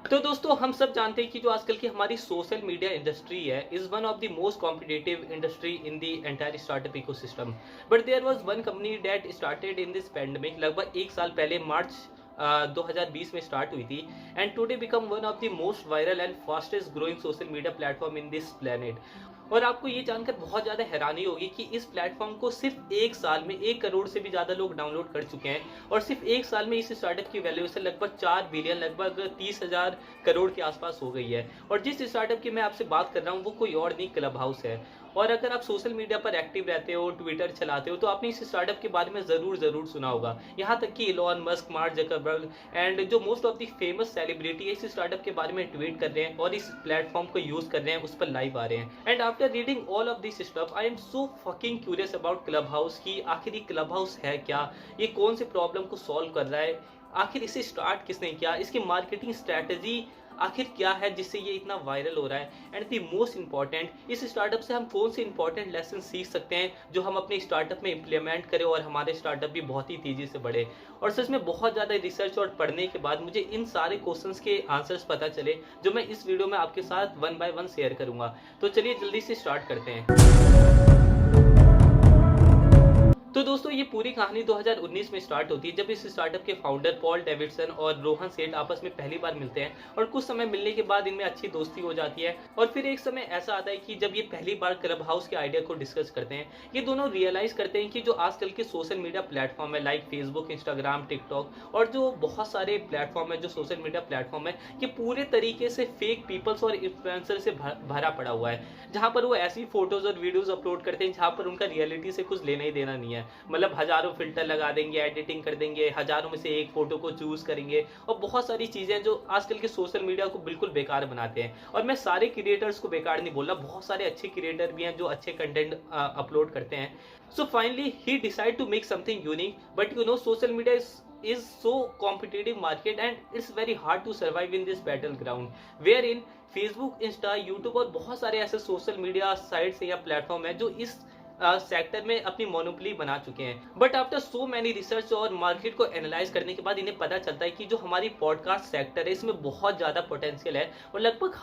तो दोस्तों हम सब जानते हैं कि जो आजकल की हमारी सोशल मीडिया इंडस्ट्री है is one of the most competitive industry in the entire startup ecosystem. But there was one company that started in this pandemic लगभग एक साल पहले मार्च 2020 में स्टार्ट हुई थी and today become one of the most viral and fastest growing social media platform in this planet. और आपको ये जानकर बहुत ज़्यादा हैरानी होगी कि इस प्लेटफॉर्म को सिर्फ एक साल में 1 करोड़ से भी ज़्यादा लोग डाउनलोड कर चुके हैं और सिर्फ एक साल में इस स्टार्टअप की वैल्यूएशन लगभग 4 बिलियन लगभग 30,000 करोड़ के आसपास हो गई है। और जिस स्टार्टअप की मैं आपसे बात कर रहा हूँ वो कोई और नहीं, क्लब हाउस है। और अगर आप सोशल मीडिया पर एक्टिव रहते हो, ट्विटर चलाते हो, तो आपने इस स्टार्टअप के बारे में ज़रूर सुना होगा। यहाँ तक कि Elon Musk, Mark Zuckerberg and जो most of the famous celebrity है इस स्टार्टअप के बारे में ट्वीट कर रहे हैं और इस प्लेटफॉर्म को यूज़ कर रहे हैं, उस पर लाइव आ रहे हैं। And after reading all of this stuff I am so fucking curious about club house की आखिर ये क्लब हाउस है क्या, ये कौन से प्रॉब्लम को सॉल्व कर रहा है, आखिर इसे स्टार्ट किसने किया, इसकी मार्केटिंग स्ट्रैटेजी आखिर क्या है जिससे ये इतना वायरल हो रहा है। एंड द मोस्ट इंपॉर्टेंट, इस स्टार्टअप से हम कौन से इंपॉर्टेंट लेसन सीख सकते हैं जो हम अपने स्टार्टअप में इंप्लीमेंट करें और हमारे स्टार्टअप भी बहुत ही तेजी से बढ़े। और सच में बहुत ज़्यादा रिसर्च और पढ़ने के बाद मुझे इन सारे क्वेश्चंस के आंसर्स पता चले जो मैं इस वीडियो में आपके साथ वन बाय वन शेयर करूंगा। तो चलिए जल्दी से स्टार्ट करते हैं। तो दोस्तों ये पूरी कहानी 2019 में स्टार्ट होती है जब इस स्टार्टअप के फाउंडर पॉल डेविडसन और रोहन सेठ आपस में पहली बार मिलते हैं और कुछ समय मिलने के बाद इनमें अच्छी दोस्ती हो जाती है। और फिर एक समय ऐसा आता है कि जब ये पहली बार क्लब हाउस के आइडिया को डिस्कस करते हैं, ये दोनों रियलाइज करते हैं कि जो आजकल के सोशल मीडिया प्लेटफॉर्म है लाइक फेसबुक, इंस्टाग्राम, टिकटॉक और जो बहुत सारे प्लेटफॉर्म है जो सोशल मीडिया प्लेटफॉर्म है, ये पूरे तरीके से फेक पीपल्स और इन्फ्लुएंसर से भरा पड़ा हुआ है, जहाँ पर वो ऐसी फोटोज और वीडियोज अपलोड करते हैं जहाँ पर उनका रियलिटी से कुछ लेना ही देना नहीं है। मतलब हजारों फिल्टर लगा देंगे, एडिटिंग कर देंगे, हजारों में से एक फोटो को चूज करेंगे और बहुत सारी चीजें जो आजकल के सोशल मीडिया को बिल्कुल बेकार बनाते हैं। और मैं सारे क्रिएटर्स को बेकार नहीं बोल रहा, बहुत सारे अच्छे क्रिएटर भी हैं जो अच्छे कंटेंट अपलोड करते हैं। So finally he decide to make something unique, but you know social media is so competitive market and it's very hard to survive in this battleground wherein Facebook, Insta, YouTube और बहुत सारे ऐसे social media sites या platform है जो इस sector में अपनी मोनोपोली बना चुके हैं। But after so many research और मार्केट को एनालाइज करने के बाद इन्हें पता चलता है कि जो हमारी पॉडकास्ट सेक्टर है इसमें बहुत ज़्यादा पोटेंशियल है और लगभग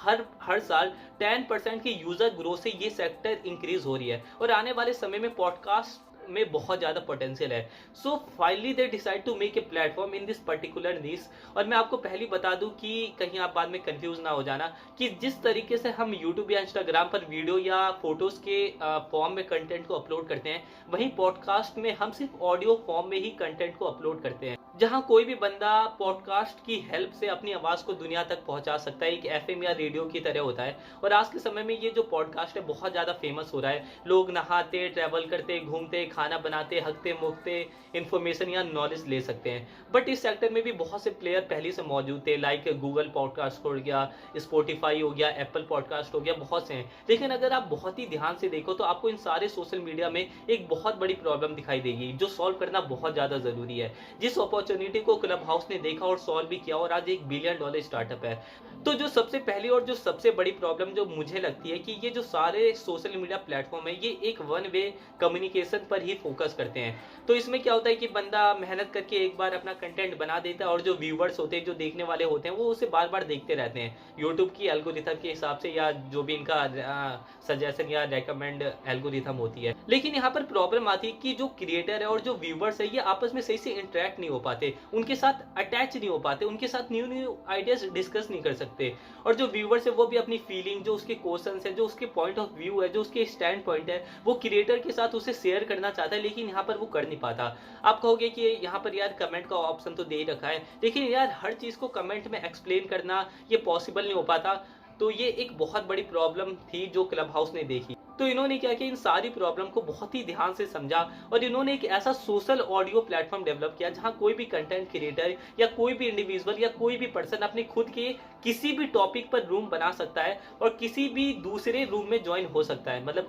हर साल 10% की यूजर ग्रोथ से ये सेक्टर इंक्रीज हो रही है और आने वाले समय में पॉडकास्ट में बहुत ज़्यादा पोटेंशियल है। So finally they decide to make a platform in this particular niche. और मैं आपको पहले बता दूं कि कहीं आप बाद में कंफ्यूज ना हो जाना कि जिस तरीके से हम यूट्यूब या इंस्टाग्राम पर वीडियो या फोटोज के फॉर्म में कंटेंट को अपलोड करते हैं, वहीं पॉडकास्ट में हम सिर्फ ऑडियो फॉर्म में ही कंटेंट को अपलोड करते हैं, जहां कोई भी बंदा पॉडकास्ट की हेल्प से अपनी आवाज़ को दुनिया तक पहुंचा सकता है। एक एफएम या रेडियो की तरह होता है। और आज के समय में ये जो पॉडकास्ट है बहुत ज़्यादा फेमस हो रहा है। लोग नहाते, ट्रैवल करते, घूमते, खाना बनाते, हकते मुकते इन्फॉर्मेशन या नॉलेज ले सकते हैं। बट इस सेक्टर में भी बहुत से प्लेयर पहले से मौजूद थे, लाइक गूगल पॉडकास्ट हो गया, स्पॉटिफाई हो गया, एप्पल पॉडकास्ट हो गया, बहुत से हैं। लेकिन अगर आप बहुत ही ध्यान से देखो तो आपको इन सारे सोशल मीडिया में एक बहुत बड़ी प्रॉब्लम दिखाई देगी जो सॉल्व करना बहुत ज़्यादा ज़रूरी है, जिस अपॉर्चुनिटी को क्लब हाउस ने देखा और सॉल्व भी किया और आज $1 बिलियन स्टार्टअप है। तो जो सबसे पहली और जो सबसे बड़ी प्रॉब्लम जो मुझे लगती है कि ये जो सारे सोशल मीडिया प्लेटफॉर्म है ये एक वन वे कम्युनिकेशन पर ही फोकस करते हैं। तो इसमें क्या होता है कि बंदा मेहनत करके एक बार अपना कंटेंट बना देता है और जो व्यूवर्स होते हैं, जो देखने वाले होते हैं, वो उसे बार बार देखते रहते हैं यूट्यूब की एल्गोरिथम के हिसाब से या जो भी इनका सजेशन या रेकमेंड एल्गोरिथम होती है। लेकिन यहाँ पर प्रॉब्लम आती है कि जो क्रिएटर है और जो व्यूवर्स है ये आपस में सही से इंटरेक्ट नहीं हो पाते, उनके साथ अटैच नहीं हो पाते, उनके साथ न्यू आइडियाज डिस्कस नहीं कर सकते। और जो व्यूवर्स है वो भी अपनी फीलिंग, जो उसके क्वेश्चंस है, जो उसके पॉइंट ऑफ व्यू है, जो उसके स्टैंड पॉइंट है, वो क्रिएटर के साथ उसे शेयर करना चाहता है, लेकिन यहाँ पर वो कर नहीं पाता। आप कहोगे कि यहाँ पर यार कमेंट का ऑप्शन तो दे ही रखा है, लेकिन यार हर चीज़ को कमेंट में एक्सप्लेन करना ये पॉसिबल नहीं हो पाता। तो ये एक बहुत बड़ी प्रॉब्लम थी जो क्लब हाउस ने देखी। तो इन्होंने क्या किया, इन सारी प्रॉब्लम को बहुत ही ध्यान से समझा और इन्होंने एक ऐसा सोशल ऑडियो प्लेटफॉर्म डेवलप किया जहां कोई भी कंटेंट क्रिएटर या कोई भी इंडिविजुअल या कोई भी पर्सन अपने खुद के किसी भी टॉपिक पर रूम बना सकता है और किसी भी दूसरे रूम में ज्वाइन हो सकता है। मतलब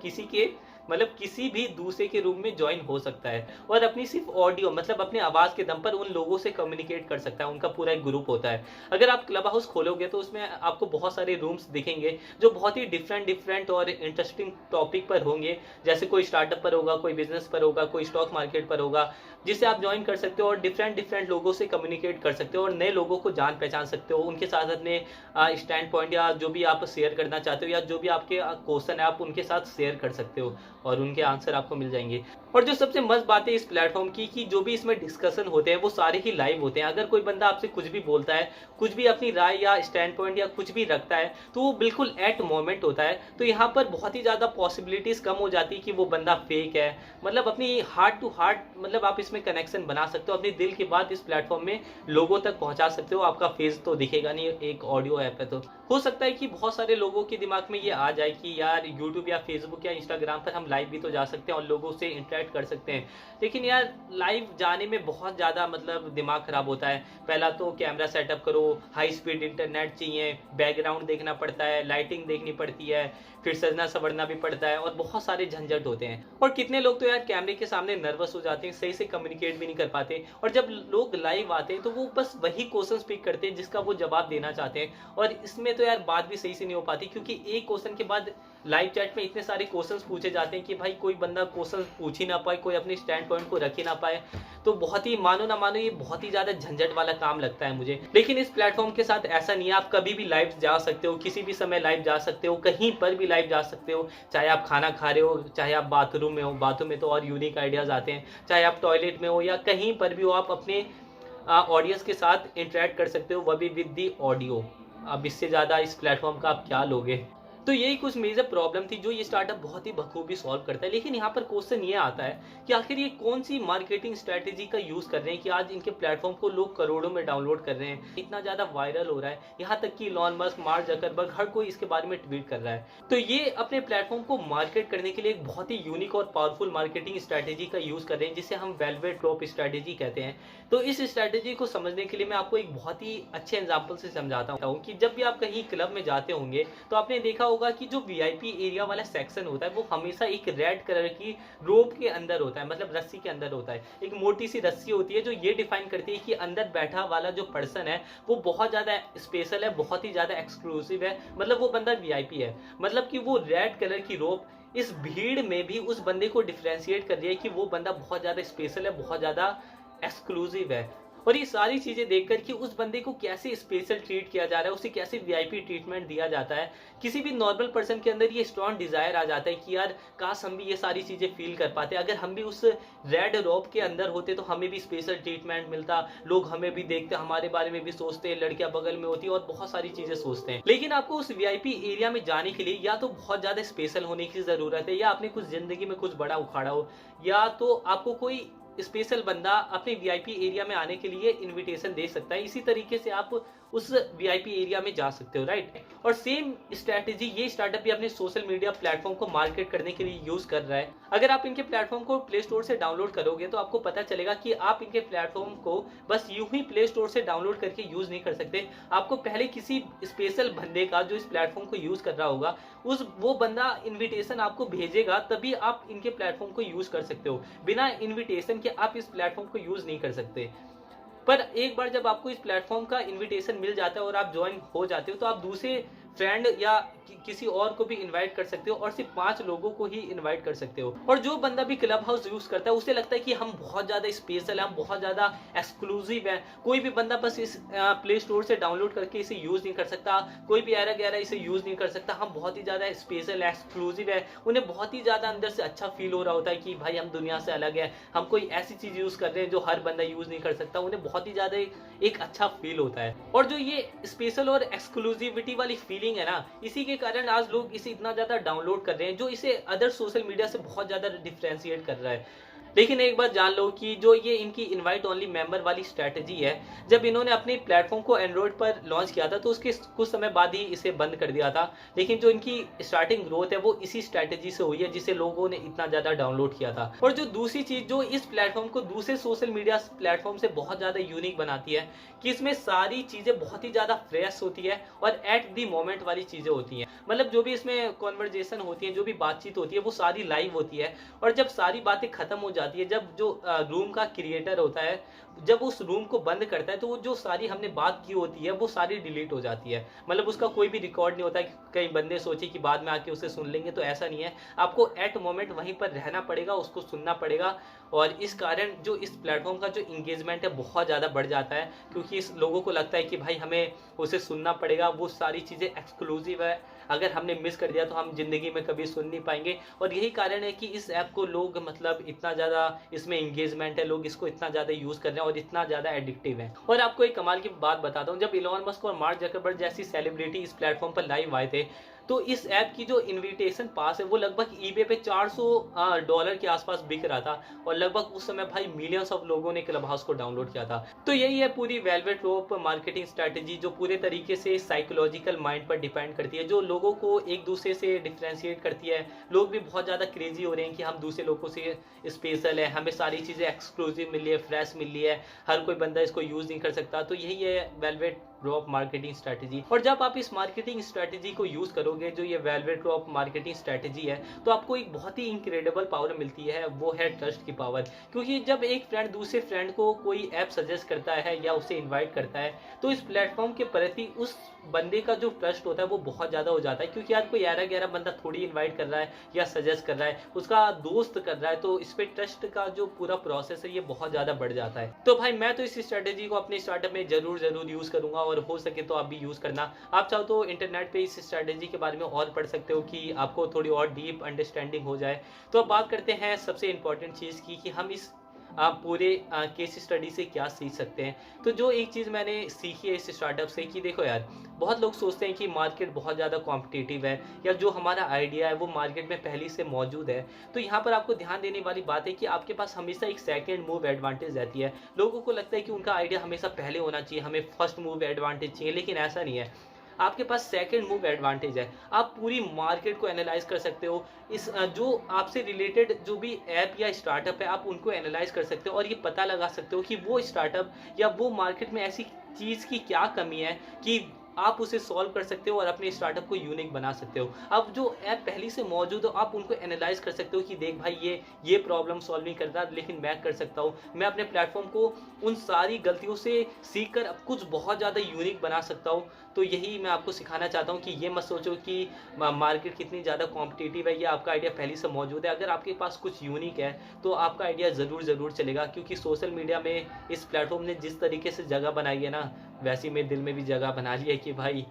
किसी भी दूसरे के रूम में ज्वाइन हो सकता है और अपनी सिर्फ ऑडियो मतलब अपने आवाज़ के दम पर उन लोगों से कम्युनिकेट कर सकता है। उनका पूरा एक ग्रुप होता है। अगर आप क्लब हाउस खोलोगे तो उसमें आपको बहुत सारे रूम्स दिखेंगे जो बहुत ही डिफरेंट और इंटरेस्टिंग टॉपिक पर होंगे। जैसे कोई स्टार्टअप पर होगा, कोई बिजनेस पर होगा, कोई स्टॉक मार्केट पर होगा, जिसे आप ज्वाइन कर सकते हो और डिफरेंट डिफरेंट लोगों से कम्युनिकेट कर सकते हो और नए लोगों को जान पहचान सकते हो, उनके साथ अपने स्टैंड पॉइंट या जो भी आप शेयर करना चाहते हो या जो भी आपके क्वेश्चन है आप उनके साथ शेयर कर सकते हो और उनके आंसर आपको मिल जाएंगे। और जो सबसे मस्त बात है इस प्लेटफॉर्म की कि जो भी इसमें डिस्कशन होते हैं वो सारे ही लाइव होते हैं। अगर कोई बंदा आपसे कुछ भी बोलता है, कुछ भी अपनी राय या स्टैंड पॉइंट या कुछ भी रखता है, तो वो बिल्कुल एट मोमेंट होता है। तो यहाँ पर बहुत ही ज़्यादा पॉसिबिलिटीज़ कम हो जाती है कि वो बंदा फेक है। मतलब अपनी हार्ट टू हार्ट मतलब आप इसमें कनेक्शन बना सकते हो, अपने दिल की बात इस प्लेटफॉर्म में लोगों तक पहुंचा सकते हो। आपका फेस तो दिखेगा नहीं, एक ऑडियो ऐप है। तो हो सकता है कि बहुत सारे लोगों के दिमाग में ये आ जाए कि यार यूट्यूब या फेसबुक या इंस्टाग्राम पर हम लाइव भी तो जा सकते हैं और लोगों से इंटरेक्ट कर सकते हैं, लेकिन यार लाइव जाने में बहुत ज़्यादा मतलब दिमाग खराब होता है। पहला तो कैमरा सेटअप करो, हाई स्पीड इंटरनेट चाहिए, बैकग्राउंड देखना पड़ता है, लाइटिंग देखनी पड़ती है, फिर सजना संवरना भी पड़ता है और बहुत सारे झंझट होते हैं। और कितने लोग तो यार कैमरे के सामने नर्वस हो जाते हैं, सही से कम्युनिकेट भी नहीं कर पाते। और जब लोग लाइव आते हैं तो वो बस वही क्वेश्चन पिक करते हैं जिसका वो जवाब देना चाहते हैं, और इसमें तो यार बात भी सही से नहीं हो पाती, क्योंकि एक क्वेश्चन के बाद लाइव चैट में इतने सारे क्वेश्चंस पूछे जाते हैं कि भाई कोई बंदा क्वेश्चन पूछ ही ना पाए, कोई अपने स्टैंड पॉइंट को रख ही ना पाए। तो बहुत ही मानो ना मानो ये बहुत ही ज्यादा झंझट वाला काम लगता है मुझे। लेकिन इस प्लेटफॉर्म के साथ ऐसा नहीं है, आप कभी भी लाइव जा सकते हो, किसी भी समय लाइव जा सकते हो, कहीं पर भी लाइव जा सकते हो। चाहे आप खाना खा रहे हो, चाहे आप बाथरूम में हो, बाथरूम में तो और यूनिक आइडियाज आते हैं, चाहे आप टॉयलेट में हो या कहीं पर भी हो, आप अपने ऑडियंस के साथ इंटरेक्ट कर सकते हो, वह भी विद दी ऑडियो। अब इससे ज़्यादा इस प्लेटफॉर्म का आप क्या लोगे। तो यही कुछ मेजर प्रॉब्लम थी जो ये स्टार्टअप बहुत ही बखूबी सॉल्व करता है। लेकिन यहाँ पर क्वेश्चन ये आता है कि आखिर ये कौन सी मार्केटिंग स्ट्रेटेजी का यूज कर रहे हैं कि आज इनके प्लेटफॉर्म को लोग करोड़ों में डाउनलोड कर रहे हैं, इतना ज्यादा वायरल हो रहा है, यहाँ तक कि इलॉन मस्क, मार्क जकरबर्ग, हर कोई इसके बारे में ट्वीट कर रहा है। तो ये अपने प्लेटफॉर्म को मार्केट करने के लिए एक बहुत ही यूनिक और पावरफुल मार्केटिंग स्ट्रेटेजी का यूज कर रहे हैं, जिसे हम वेलवेट ड्रॉप स्ट्रेटेजी कहते हैं। तो इस स्ट्रेटेजी को समझने के लिए मैं आपको एक बहुत ही अच्छे एग्जाम्पल से समझाता हूँ कि जब भी आप कहीं क्लब में जाते होंगे तो आपने देखा होगा कि जो वीआईपी एरिया वाला सेक्शन होता है वो हमेशा एक रेड कलर की रोप के अंदर होता है, मतलब रस्सी के अंदर होता है। एक मोटी सी रस्सी होती है जो ये डिफाइन करती है कि अंदर बैठा वाला जो पर्सन है वो बहुत ज्यादा स्पेशल है, बहुत ही ज्यादा एक्सक्लूसिव है, मतलब वो बंदा वीआईपी है। मतलब कि वो रेड कलर की रोप इस भीड़ में भी उस बंदे को डिफरेंशिएट कर रही है कि वो बंदा बहुत ज्यादा स्पेशल है, बहुत ज्यादा एक्सक्लूसिव है। और ये सारी चीजें देखकर कि उस बंदे को कैसे स्पेशल ट्रीट किया जा रहा है, उसे कैसे वीआईपी ट्रीटमेंट दिया जाता है, किसी भी नॉर्मल पर्सन के अंदर ये स्ट्रॉन्ग डिजायर आ जाता है कि यार काश हम भी ये सारी चीजें फील कर पाते, अगर हम भी उस रेड रोप के अंदर होते तो हमें भी स्पेशल ट्रीटमेंट मिलता, लोग हमें भी देखते, हमारे बारे में भी सोचते, लड़कियां बगल में होती और बहुत सारी चीजें सोचते हैं। लेकिन आपको उस वीआईपी एरिया में जाने के लिए या तो बहुत ज्यादा स्पेशल होने की जरूरत है, या आपने कुछ जिंदगी में कुछ बड़ा उखाड़ा हो, या तो आपको कोई स्पेशल बंदा अपने वीआईपी एरिया में आने के लिए इनविटेशन दे सकता है। इसी तरीके से आप उस वीआईपी एरिया में जा सकते हो, राइट। और सेम स्ट्रैटेजी ये स्टार्टअप भी अपने सोशल मीडिया प्लेटफॉर्म को मार्केट करने के लिए यूज कर रहा है। अगर आप इनके प्लेटफॉर्म को प्ले स्टोर से डाउनलोड करोगे तो आपको पता चलेगा कि आप इनके प्लेटफॉर्म को बस यूं ही प्ले स्टोर से डाउनलोड करके यूज नहीं कर सकते। आपको पहले किसी स्पेशल बंदे का जो इस प्लेटफॉर्म को यूज कर रहा होगा वो बंदा इन्विटेशन आपको भेजेगा, तभी आप इनके प्लेटफॉर्म को यूज कर सकते हो। बिना इन्विटेशन के आप इस प्लेटफॉर्म को यूज नहीं कर सकते। पर एक बार जब आपको इस प्लेटफॉर्म का इनविटेशन मिल जाता है और आप ज्वाइन हो जाते हो तो आप दूसरे फ्रेंड या किसी और को भी इनवाइट कर सकते हो और सिर्फ 5 लोगों को ही इनवाइट कर सकते हो। और जो बंदा भी क्लब हाउस यूज करता है उसे लगता है कि हम बहुत ज्यादा स्पेशल है, हम बहुत ज्यादा एक्सक्लूसिव है, कोई भी बंदा बस इस प्ले स्टोर से डाउनलोड करके इसे यूज नहीं कर सकता, कोई भी ऐरा गैरा इसे यूज नहीं कर सकता, हम बहुत ही ज्यादा स्पेशल एक्सक्लूसिव है। उन्हें बहुत ही ज्यादा अंदर से अच्छा फील हो रहा होता है कि भाई हम दुनिया से अलग है, हम कोई ऐसी चीज यूज कर रहे हैं जो हर बंदा यूज नहीं कर सकता। उन्हें बहुत ही ज्यादा एक अच्छा फील होता है। और जो ये स्पेशल और एक्सक्लूसिविटी वाली फीलिंग है ना, इसी के कारण आज लोग इसे इतना ज्यादा डाउनलोड कर रहे हैं, जो इसे अदर सोशल मीडिया से बहुत ज्यादा डिफरेंशिएट कर रहा है। लेकिन एक बात जान लो कि जो ये इनकी इनवाइट ओनली मेंबर वाली स्ट्रेटजी है, जब इन्होंने अपने प्लेटफॉर्म को एंड्रॉइड पर लॉन्च किया था तो उसके कुछ समय बाद ही इसे बंद कर दिया था। लेकिन जो इनकी स्टार्टिंग ग्रोथ है वो इसी स्ट्रेटजी से हुई है जिसे लोगों ने इतना ज्यादा डाउनलोड किया था। और जो दूसरी चीज जो इस प्लेटफॉर्म को दूसरे सोशल मीडिया प्लेटफॉर्म से बहुत ज्यादा यूनिक बनाती है कि इसमें सारी चीजें बहुत ही ज्यादा फ्रेश होती है और एट दी मोमेंट वाली चीजें होती हैं। मतलब जो भी इसमें कॉन्वर्जेशन होती है, जो भी बातचीत होती है वो सारी लाइव होती है। और जब सारी बातें खत्म हो जाती है, जब जो रूम का क्रिएटर होता है जब उस रूम को बंद करता है तो वो जो सारी हमने बात की होती है वो सारी डिलीट हो जाती है। मतलब उसका कोई भी रिकॉर्ड नहीं होता कि कई बंदे सोचे कि बाद में आके उसे सुन लेंगे, तो ऐसा नहीं है। आपको एट मोमेंट वहीं पर रहना पड़ेगा, उसको सुनना पड़ेगा और इस कारण जो इस प्लेटफॉर्म का जो इंगेजमेंट है बहुत ज़्यादा बढ़ जाता है, क्योंकि इस लोगों को लगता है कि भाई हमें उसे सुनना पड़ेगा, वो सारी चीज़ें एक्सक्लूसिव है, अगर हमने मिस कर दिया तो हम ज़िंदगी में कभी सुन नहीं पाएंगे। और यही कारण है कि इस ऐप को लोग मतलब इतना ज़्यादा इसमें इंगेजमेंट है, लोग इसको इतना ज़्यादा यूज़ कर रहे हैं और इतना ज़्यादा एडिक्टिव है। और आपको एक कमाल की बात बताता हूँ, जब इलॉन मस्क और मार्क जकरबर्ग जैसी सेलिब्रिटी इस प्लेटफॉर्म पर लाइव आए थे, तो इस ऐप की जो इनविटेशन पास है वो लगभग ईबे पे $400 के आसपास बिक रहा था, और लगभग उस समय भाई मिलियंस ऑफ लोगों ने क्लब हाउस को डाउनलोड किया था। तो यही है पूरी वेलवेट रोप मार्केटिंग स्ट्रैटेजी, जो पूरे तरीके से साइकोलॉजिकल माइंड पर डिपेंड करती है, जो लोगों को एक दूसरे से डिफ्रेंशिएट करती है। लोग भी बहुत ज़्यादा क्रेजी हो रहे हैं कि हम दूसरे लोगों से स्पेशल है, हमें सारी चीज़ें एक्सक्लूसिव मिली है, फ्रेश मिली है, हर कोई बंदा इसको यूज़ नहीं कर सकता। तो यही है वेलवेट ड्रॉप मार्केटिंग स्ट्रैटेजी। और जब आप इस मार्केटिंग स्ट्रैटेजी को यूज करोगे, जो ये वेलवेट ड्रॉप मार्केटिंग स्ट्रैटेजी है, तो आपको एक बहुत ही इनक्रेडिबल पावर मिलती है, वो है ट्रस्ट की पावर। क्योंकि जब एक फ्रेंड दूसरे फ्रेंड को कोई ऐप सजेस्ट करता है या उसे इन्वाइट करता है, तो इस प्लेटफॉर्म के प्रति उस बंदे का जो ट्रस्ट होता है वो बहुत ज़्यादा हो जाता है। क्योंकि यार कोई 11-11 बंदा थोड़ी इन्वाइट कर रहा है या सजेस्ट कर रहा है, उसका दोस्त कर रहा है, तो इस पे ट्रस्ट का जो पूरा प्रोसेस है ये बहुत ज़्यादा बढ़ जाता है। तो भाई मैं तो इस स्ट्रैटेजी को अपने स्टार्टअप में जरूर यूज़ करूंगा, और हो सके तो आप भी यूज़ करना। आप चाहो तो इंटरनेट पे इस स्ट्रैटेजी के बारे में और पढ़ सकते हो कि आपको थोड़ी और डीप अंडरस्टैंडिंग हो जाए। तो अब बात करते हैं सबसे इंपॉर्टेंट चीज़ की कि हम इस पूरे केस स्टडी से क्या सीख सकते हैं। तो जो एक चीज़ मैंने सीखी है इस स्टार्टअप से, कि देखो यार, बहुत लोग सोचते हैं कि मार्केट बहुत ज़्यादा कॉम्पिटिटिव है, या जो हमारा आइडिया है वो मार्केट में पहले से मौजूद है। तो यहाँ पर आपको ध्यान देने वाली बात है कि आपके पास हमेशा एक सेकंड मूव एडवांटेज रहती है। लोगों को लगता है कि उनका आइडिया हमेशा पहले होना चाहिए, हमें फर्स्ट मूव एडवांटेज चाहिए, लेकिन ऐसा नहीं है। आपके पास सेकंड मूव एडवांटेज है। आप पूरी मार्केट को एनालाइज कर सकते हो। इस जो आपसे रिलेटेड जो भी ऐप या स्टार्टअप है, आप उनको एनालाइज कर सकते हो और ये पता लगा सकते हो कि वो स्टार्टअप या वो मार्केट में ऐसी चीज़ की क्या कमी है कि आप उसे सॉल्व कर सकते हो और अपने स्टार्टअप को यूनिक बना सकते हो। अब जो ऐप पहले से मौजूद हो, आप उनको एनालाइज कर सकते हो कि देख भाई, ये प्रॉब्लम सॉल्व नहीं करता, लेकिन मैं कर सकता हूँ। मैं अपने प्लेटफॉर्म को उन सारी गलतियों से सीख कर अब कुछ बहुत ज़्यादा यूनिक बना सकता हूँ। तो यही मैं आपको सिखाना चाहता हूँ कि ये मत सोचो कि मार्केट कितनी ज़्यादा कॉम्पिटिटिव है या आपका आइडिया पहले से मौजूद है। अगर आपके पास कुछ यूनिक है तो आपका आइडिया ज़रूर चलेगा, क्योंकि सोशल मीडिया में इस प्लेटफॉर्म ने जिस तरीके से जगह बनाई है ना, वैसे मेरे दिल में भी जगह बना ली है कि भाई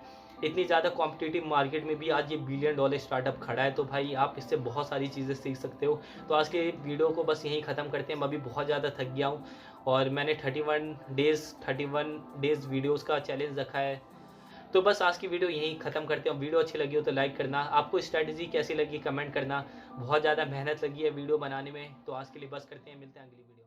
इतनी ज़्यादा कॉम्पिटिटिव मार्केट में भी आज ये $1 बिलियन स्टार्टअप खड़ा है। तो भाई आप इससे बहुत सारी चीज़ें सीख सकते हो। तो आज के वीडियो को बस यहीं ख़त्म करते हैं। मैं अभी बहुत ज़्यादा थक गया हूँ और मैंने 31 डेज़ वीडियोज़ का चैलेंज रखा है। तो बस आज की वीडियो यहीं ख़त्म करते हैं। वीडियो अच्छी लगी हो तो लाइक करना। आपको स्ट्रैटेजी कैसी लगी कमेंट करना। बहुत ज़्यादा मेहनत लगी है वीडियो बनाने में। तो आज के लिए बस करते हैं, मिलते हैं अगली वीडियो।